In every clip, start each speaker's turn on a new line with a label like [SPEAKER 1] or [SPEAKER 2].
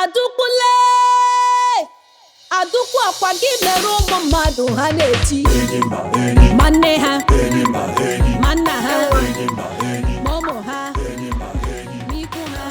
[SPEAKER 1] Adukule Adukwu akwa gị mere ụmụ mmadụ ha na-eti manne ha manna ha ụmụ ha n'ikwu ha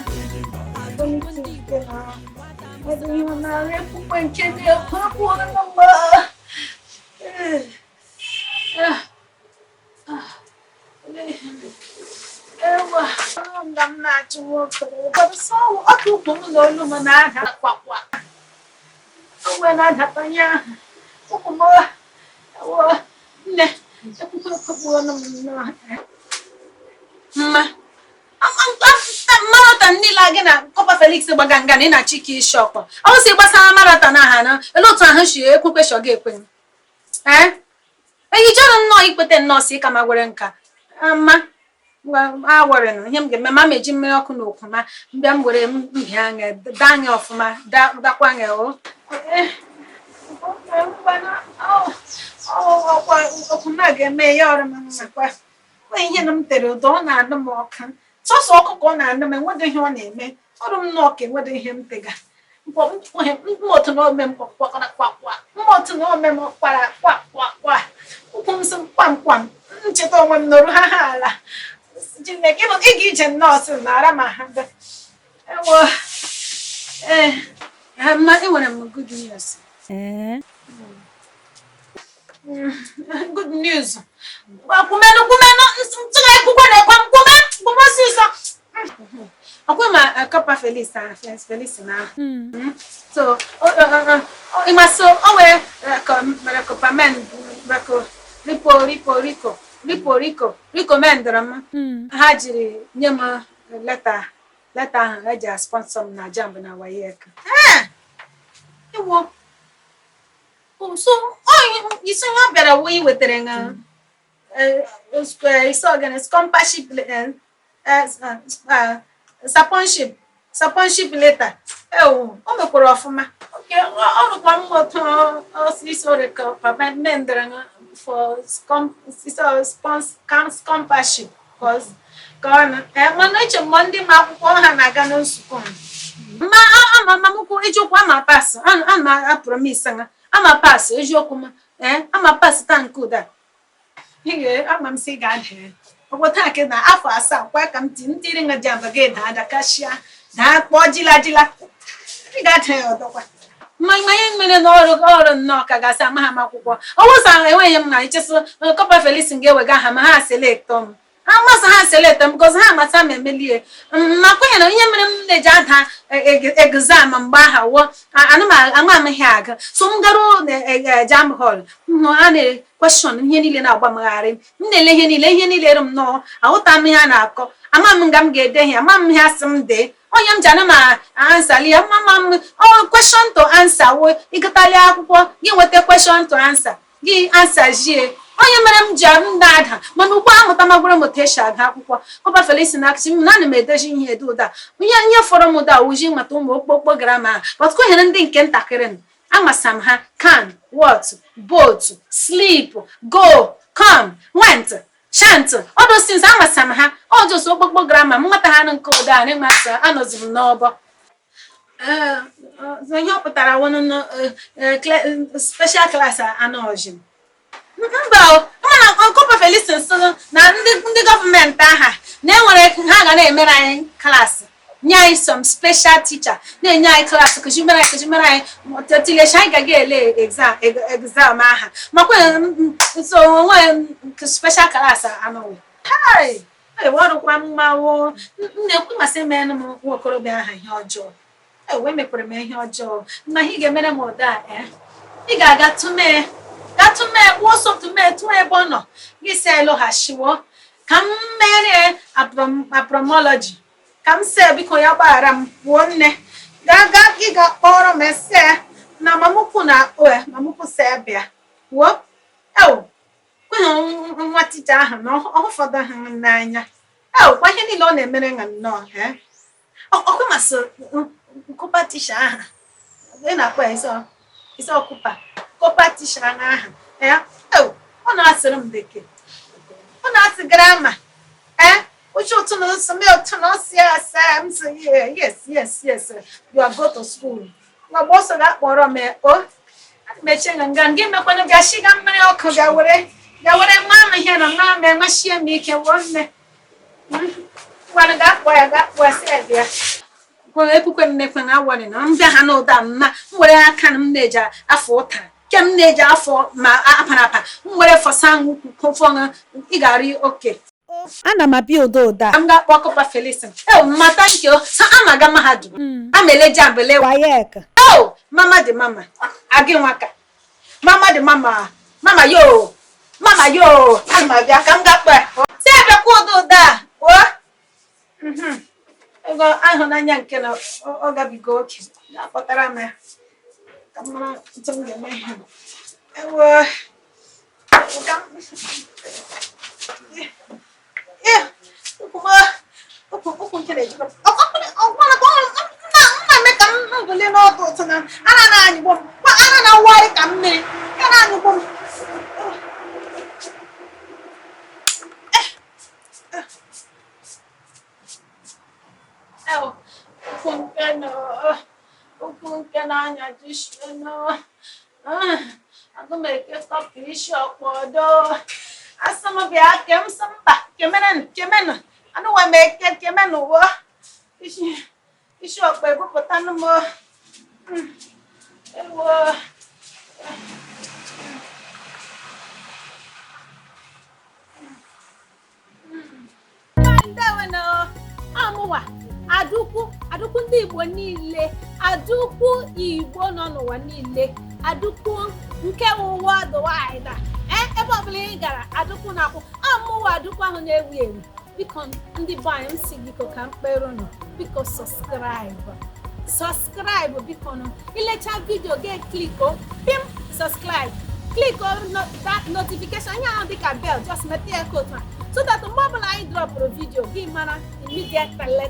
[SPEAKER 2] marathon niile gị na Copa Felix gbaganga na Chiki shop. Ọ sị gbasara marathon aha na ele otu ahụ shi ekwekwe shọ gị ekwe. Eyi jọrọ nnọọ ikpete nnọọ si ka ma gwere nka. A were no ihe m ga mama meji mmiri ọkụ n'okwu ma mbịa m were mbịa anya danye ọfụma dakwa anya o ọkụ na ga-eme ya ọrụ m nakwa ihe na m tere ụdọ ọ na-anụ m ọka sọsọ ọkụkọ ọ na-anụ m enwedo ihe ọ na-eme ọrụ m n'ọka enwedo ihe m tega mmotu na ome m kpakpakara kwakwa mmotu na ome m kpara kwakwa ụkwụ m sị kwam ncheta onwe m nọrụ ha ala Chineke ịga ije nọọsụ na-ara ma ha ewo enwere m good news. Good news. Kumeno ntụga ikwukwe na-ekwe mkwume ọsịsọ. Ọkwa ma Copa Felix na so ịmasị o wee recommendra m ha jiri nye m leta ahụ eji sponsor m na jamb na wayek iwo so isi ha bịara wee wetara nga sponsorship letter o mekwara ọfụma ọ rụkwa m otu osisi recommendra nga for sponsorship because mana eche m ndị ma akwụkwọ ha na-aga n'nsukọ ma Mamaukwu ejiokwu ama pass ama promise nga ama pass ejiokwu ma ama pass tank ụda ama m si ga-adị ọgbọta ke na afọ 7 kwa ka m tiri nga jamba ga da kashia da kpọ jila ị ga-adị ọdọkwa mmanya mere n'ọrụ nnọọ ka gasị ama ha akwụkwọ ọwụsa enweghị m na icheso Copa Felix ga-ewega ha ma ha selektọ m amasị ha selektọ m because ha amata m emelie ma kwenye na ihe mere m na-eji ada exam mgbe aha wụọ ama m ihe aga so m gara jam hall a na-question ihe niile na-agba magharị m na-ele ihe niile rụ m nnọọ ahụta m ihe a na-akọ ama m nga m ga-ede ihe ama m ihe asị m dee onye m jana ma answer li mama question to answer wo igatali akwụkwọ gị nweta question to answer gị answer jie onye mere m ji ada mana ugbu amụta magwara m teshi aga akwụkwọ Copa Felix na akisi m na ana m edeji ihe edu ụda ihe fọrọ m ụda uji mata ụmụ okpokpo grama but ko ihe ndị nke ntakịrị amasam ha can what boat sleep go come went chant all those things amasam ha all just okpokpo grammar m nwata ha nke ụda anyị masa anọziri n'ọbọ ihe ọ pụtara wọnụ special class anọji mba mana Copa Felix na ndị gọọmenti aha na-enwere ha ga na-emere anyị klaasị nye anyị some special teacher na-enye anyị klaasị kụjimere anyị tilesha anyị ga ele exam aha makwa so nwe special class anọghị ọrụkwa mmanwụ na-ekwu masị mere m nwokorobịa aha ihe ọjọọ wee mekwere m ihe ọjọọ na ị ga-emere m ụda ị ga-aga tụmee ọsọ tụmetụ ebe ọ nọ gị si eloghachiwo ka m mere apromology ka m see biko ya gbaghara m pụọ nne gị ga-akpọrọ m ese na Mamaukwu na Mamaukwu si bịa pụọ kweghị nwa tija ahụ na ọhụfọdụ ha n'anya kwa ihe niile ọ na-emere nga nnọọ ọkwe masị nkụpa tisha aha ị na-akpọ isi ọkụpa kọpa tisha aha ọ na-asịrị m bekee ọ na-asị grama o Yes. You are go to school. My boss got more of me. Oh, meching and gun. Give me one of your shigan money or could I would mamma here and mamma, my share make a one. One of that boy I got was there. Well, I put when I want to know that I know that where I can measure a 4 times. Can measure for my apanapa. Where for some conform igari okay.
[SPEAKER 1] Ana m abịa ụda
[SPEAKER 2] I'm not walk up a Felicin. Oh, ma thank you. So I'm a gamma had. I'm a legend below.
[SPEAKER 1] wayek.
[SPEAKER 2] Oh, mama the mama. Again waka. Mama the mama. Mama yo. I'm a come back. Say the cool da. What? I go I on young can or gabi go. What am I? Come on, tell me my hand. Yeah. I'm gonna make a coffee shop or door. As some of you came some back, came in. I know I make it, came in over. You shop by book animal. Adukwu ndigbo niile, adukwu Igbo nọ n'ụwa niile, adukwu nke ụwa dụwaida. Ebe ọbụla ị gara adukwu na-akwụ. Amụwa adukwu ahụ na-ewu ewu. Biko ndị be anyị si biko ka mkpere nọ. Biko subscribe biko nọ. Ilecha video ga click o pim subscribe. Click on that notification anya ahụ dịka bell just mete ya code so that mgbe ọbụla anyị drop video gị mara immediately.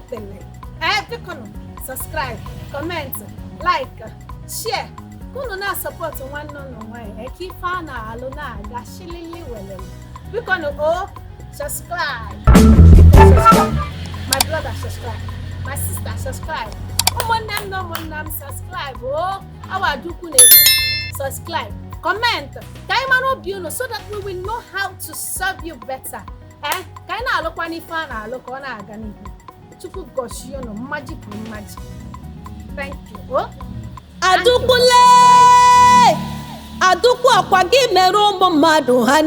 [SPEAKER 2] Biko nọ subscribe, comment, like, share. Kunu na support nwanne ụnụ nwanyị eke ife a na-alụ na-aga shilili welele. Biko nọ subscribe. My brother subscribe. My sister subscribe. Ụmụnne m subscribe. Our adukwu na-ekwu subscribe. Comment. Ka anyị mara obi unu so that we will know how to serve you better. Ka anyị na-alụkwa n'ife a na-alụ ka ọ na-aga n'ihu. Chukwu gozie unu mmaji. Thank you.
[SPEAKER 1] Adukwu ọkwa gị mere ụmụ mmadụ ha